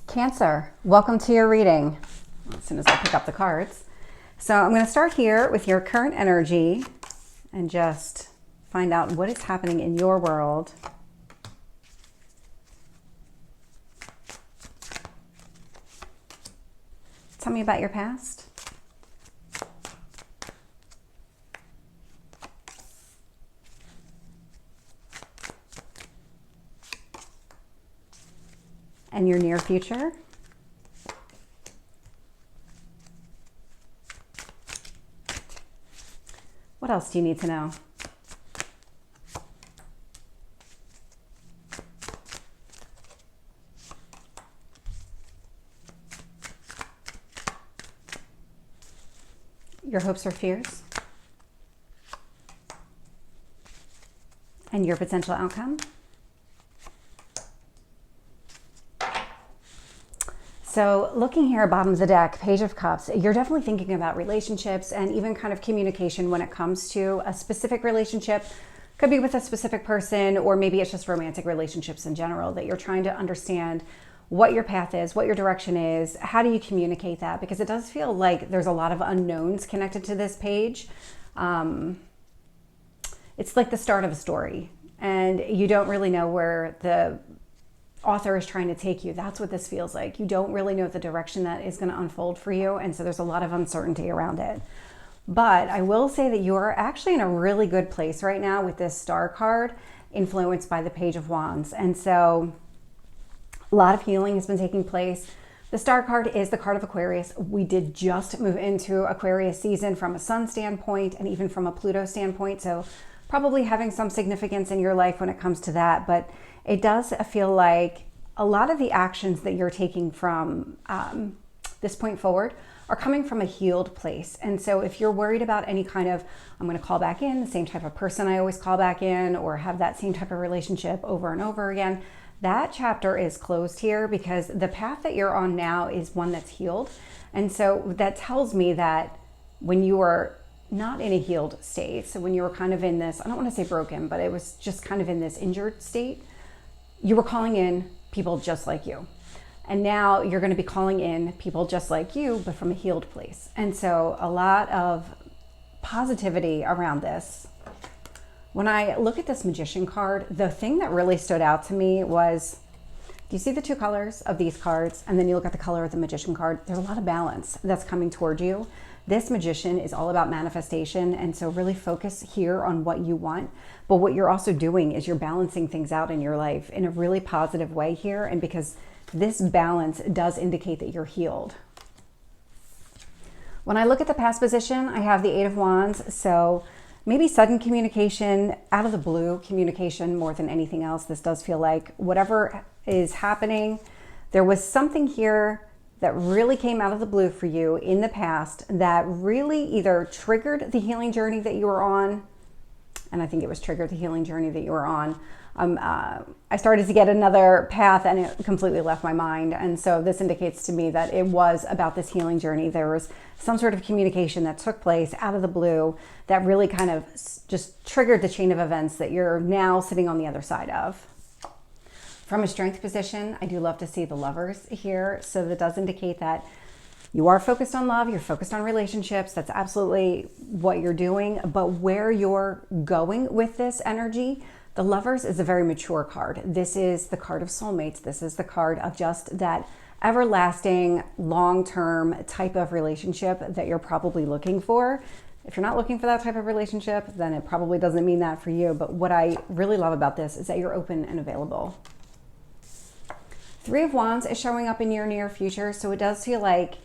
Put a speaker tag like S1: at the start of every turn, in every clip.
S1: Cancer, welcome to your reading. As soon as I pick up the cards. So I'm going to start here with your current energy and just find out what is happening in your world. Tell me about your past. And your near future. What else do you need to know? Your hopes or fears? And your potential outcome? So looking here at bottom of the deck, Page of Cups, you're definitely thinking about relationships and even kind of communication when it comes to a specific relationship. Could be with a specific person, or maybe it's just romantic relationships in general, that you're trying to understand what your path is, what your direction is, how do you communicate that? Because it does feel like there's a lot of unknowns connected to this page. It's like the start of a story and you don't really know where the author is trying to take you. That's what this feels like. You don't really know the direction that is going to unfold for you. And so there's a lot of uncertainty around it. But I will say that you are actually in a really good place right now with this Star card, influenced by the Page of Wands. And so a lot of healing has been taking place. The Star card is the card of Aquarius. We did just move into Aquarius season from a Sun standpoint and even from a Pluto standpoint. So probably having some significance in your life when it comes to that. But it does feel like a lot of the actions that you're taking from this point forward are coming from a healed place. And so if you're worried about any kind of, I'm going to call back in, the same type of person I always call back in, or have that same type of relationship over and over again, that chapter is closed here, because the path that you're on now is one that's healed. And so that tells me that when you are not in a healed state, so when you were kind of in this, I don't want to say broken, but it was just kind of in this injured state, you were calling in people just like you. And now you're going to be calling in people just like you, but from a healed place. And so a lot of positivity around this. When I look at this Magician card, the thing that really stood out to me was, do you see the two colors of these cards? And then you look at the color of the Magician card. There's a lot of balance that's coming toward you. This Magician is all about manifestation. And so really focus here on what you want. But what you're also doing is you're balancing things out in your life in a really positive way here. And because this balance does indicate that you're healed. When I look at the past position, I have the Eight of Wands. So maybe sudden communication, out of the blue communication more than anything else. This does feel like whatever is happening, there was something here that really came out of the blue for you in the past that really either triggered the healing journey that you were on, and I think it was triggered the healing journey that you were on. I started to get another path and it completely left my mind. And so this indicates to me that it was about this healing journey. There was some sort of communication that took place out of the blue that really kind of just triggered the chain of events that you're now sitting on the other side of. From a strength position, I do love to see the Lovers here. So that does indicate that you are focused on love, you're focused on relationships. That's absolutely what you're doing. But where you're going with this energy, the Lovers is a very mature card. This is the card of soulmates. This is the card of just that everlasting, long-term type of relationship that you're probably looking for. If you're not looking for that type of relationship, then it probably doesn't mean that for you. But what I really love about this is that you're open and available. Three of Wands is showing up in your near future. So it does feel like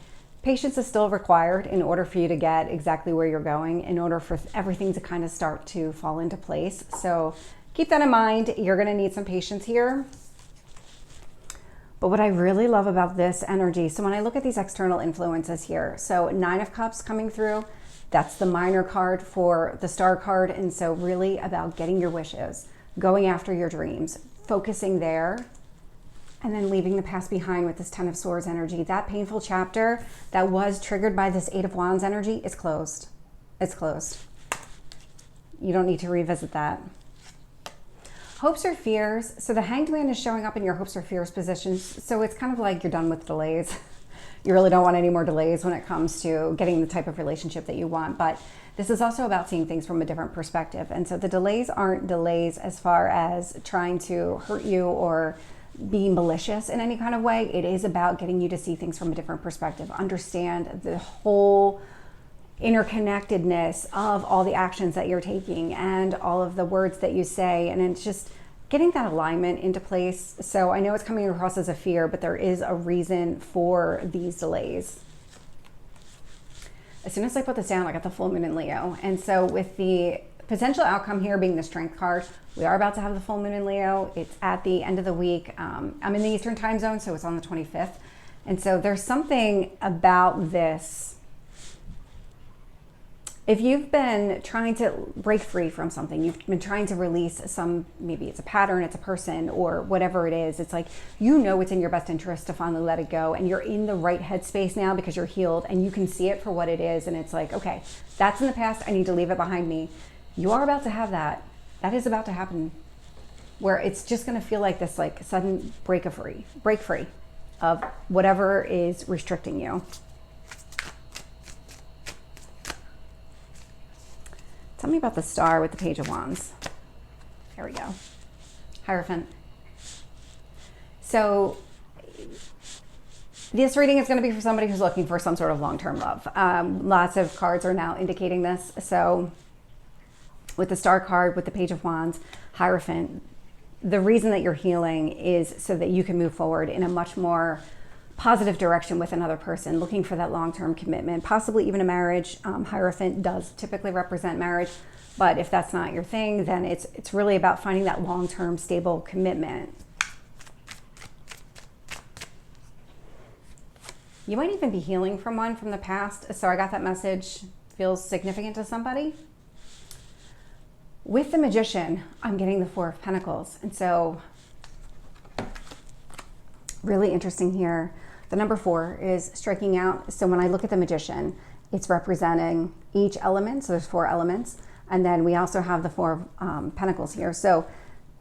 S1: patience is still required in order for you to get exactly where you're going, in order for everything to kind of start to fall into place. So keep that in mind. You're going to need some patience here. But what I really love about this energy, so when I look at these external influences here, so Nine of Cups coming through, that's the minor card for the Star card. And so really about getting your wishes, going after your dreams, focusing there, and then leaving the past behind with this Ten of Swords energy. That painful chapter that was triggered by this Eight of Wands energy is closed. It's closed. You don't need to revisit that. Hopes or fears. So the Hanged Man is showing up in your hopes or fears positions. So it's kind of like you're done with delays. You really don't want any more delays when it comes to getting the type of relationship that you want. But this is also about seeing things from a different perspective. And so the delays aren't delays as far as trying to hurt you or be malicious in any kind of way. It is about getting you to see things from a different perspective, understand the whole interconnectedness of all the actions that you're taking and all of the words that you say. And it's just getting that alignment into place. So I know it's coming across as a fear, but there is a reason for these delays. As soon as I put this down, I got the full moon in Leo. And so with the potential outcome here being the Strength card, we are about to have the full moon in Leo. It's at the end of the week. I'm in the Eastern time zone, so it's on the 25th. And so there's something about this. If you've been trying to break free from something, you've been trying to release some, maybe it's a pattern, it's a person, or whatever it is, it's like, you know, it's in your best interest to finally let it go, and you're in the right headspace now because you're healed and you can see it for what it is. And it's like, okay, that's in the past. I need to leave it behind me. You are about to have that. That is about to happen, where it's just going to feel like this, like sudden break free of whatever is restricting you. Tell me about the Star with the Page of Wands. There we go. Hierophant. So this reading is going to be for somebody who's looking for some sort of long-term love. Lots of cards are now indicating this. So with the Star card, with the Page of Wands, Hierophant, the reason that you're healing is so that you can move forward in a much more positive direction with another person, looking for that long-term commitment, possibly even a marriage. Hierophant does typically represent marriage, but if that's not your thing, then it's really about finding that long-term stable commitment. You might even be healing from one from the past. So I got that message, feels significant to somebody. With the Magician, I'm getting the Four of Pentacles. And so really interesting here. The number 4 is striking out. So when I look at the Magician, it's representing each element. So there's 4 elements. And then we also have the 4 of Pentacles here. So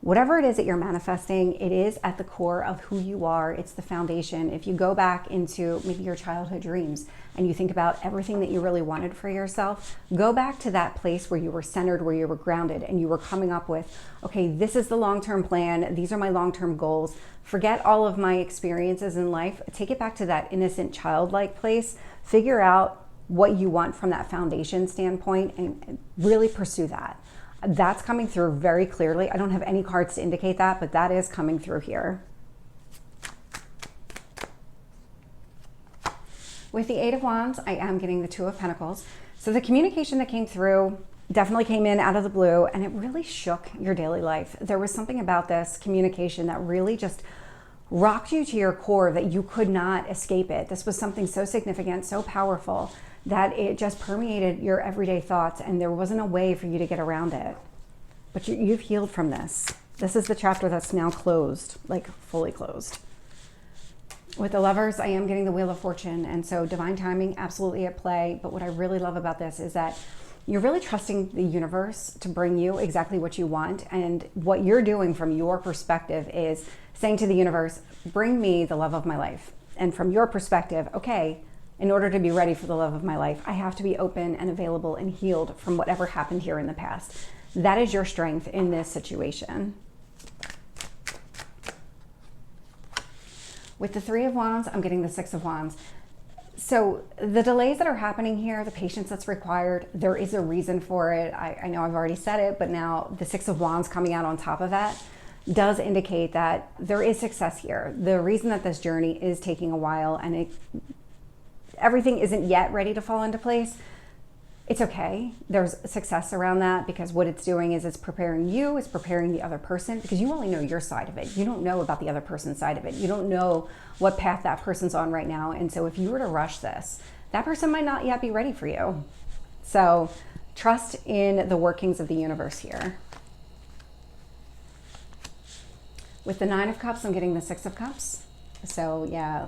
S1: whatever it is that you're manifesting, it is at the core of who you are. It's the foundation. If you go back into maybe your childhood dreams and you think about everything that you really wanted for yourself, go back to that place where you were centered, where you were grounded, and you were coming up with, okay, this is the long-term plan. These are my long-term goals. Forget all of my experiences in life. Take it back to that innocent, childlike place. Figure out what you want from that foundation standpoint and really pursue that. That's coming through very clearly. I don't have any cards to indicate that, but that is coming through here. With the 8 of Wands, I am getting the 2 of Pentacles. So the communication that came through definitely came in out of the blue, and it really shook your daily life. There was something about this communication that really just rocked you to your core that you could not escape it. This was something so significant, so powerful, that it just permeated your everyday thoughts, and there wasn't a way for you to get around it. But you've healed from this. This is the chapter that's now closed, like fully closed. With the Lovers, I am getting the Wheel of Fortune, and so divine timing absolutely at play. But what I really love about this is that you're really trusting the universe to bring you exactly what you want, and what you're doing from your perspective is saying to the universe, bring me the love of my life. And from your perspective, okay, in order to be ready for the love of my life, I have to be open and available and healed from whatever happened here in the past. That is your strength in this situation. With the 3 of Wands, I'm getting the 6 of Wands. So the delays that are happening here, the patience that's required, there is a reason for it. I know I've already said it, but now the 6 of Wands coming out on top of that does indicate that there is success here. The reason that this journey is taking a while and everything isn't yet ready to fall into place, it's okay. There's success around that, because what it's doing is it's preparing you, it's preparing the other person, because you only know your side of it. You don't know about the other person's side of it. You don't know what path that person's on right now. And so if you were to rush this, that person might not yet be ready for you. So trust in the workings of the universe here. With the 9 of Cups, I'm getting the 6 of Cups. So yeah,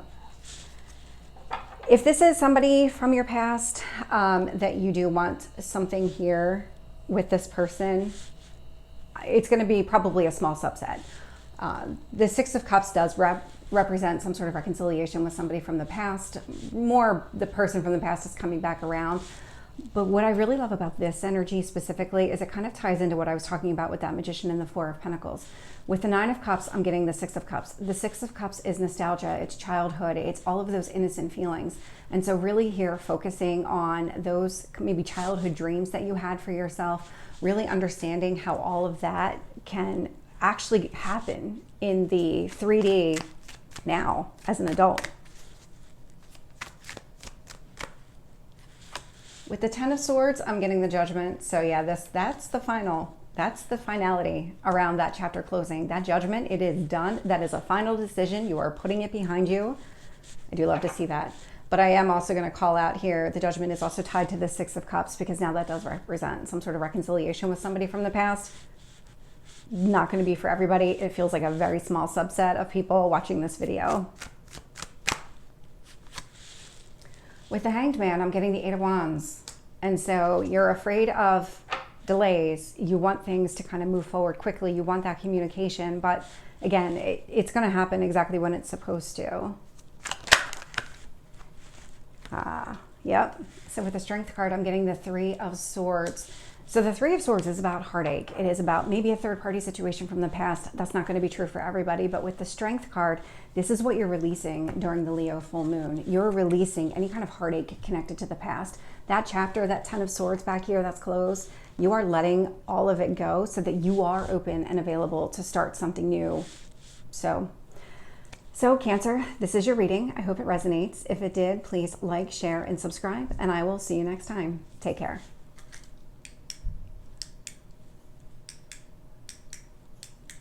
S1: if this is somebody from your past that you do want something here with this person, it's going to be probably a small subset. The Six of Cups does represent some sort of reconciliation with somebody from the past. More the person from the past is coming back around. But what I really love about this energy specifically is it kind of ties into what I was talking about with that Magician and the Four of Pentacles. With the Nine of Cups, I'm getting the Six of Cups. The Six of Cups is nostalgia, it's childhood, it's all of those innocent feelings. And so really here focusing on those maybe childhood dreams that you had for yourself, really understanding how all of that can actually happen in the 3D now as an adult. With the Ten of Swords, I'm getting the Judgment. So yeah, that's the finality around that chapter closing. That judgment, it is done. That is a final decision. You are putting it behind you. I do love to see that. But I am also going to call out here, the Judgment is also tied to the Six of Cups, because now that does represent some sort of reconciliation with somebody from the past. Not going to be for everybody. It feels like a very small subset of people watching this video. With the Hanged Man, I'm getting the Eight of Wands. And so you're afraid of delays. You want things to kind of move forward quickly. You want that communication. But again, it's going to happen exactly when it's supposed to. Yep. So with the Strength card, I'm getting the Three of Swords. So the Three of Swords is about heartache. It is about maybe a third-party situation from the past. That's not going to be true for everybody. But with the Strength card, this is what you're releasing during the Leo full moon. You're releasing any kind of heartache connected to the past. That chapter, that Ten of Swords back here that's closed, you are letting all of it go so that you are open and available to start something new. So Cancer, this is your reading. I hope it resonates. If it did, please like, share, and subscribe, and I will see you next time. Take care.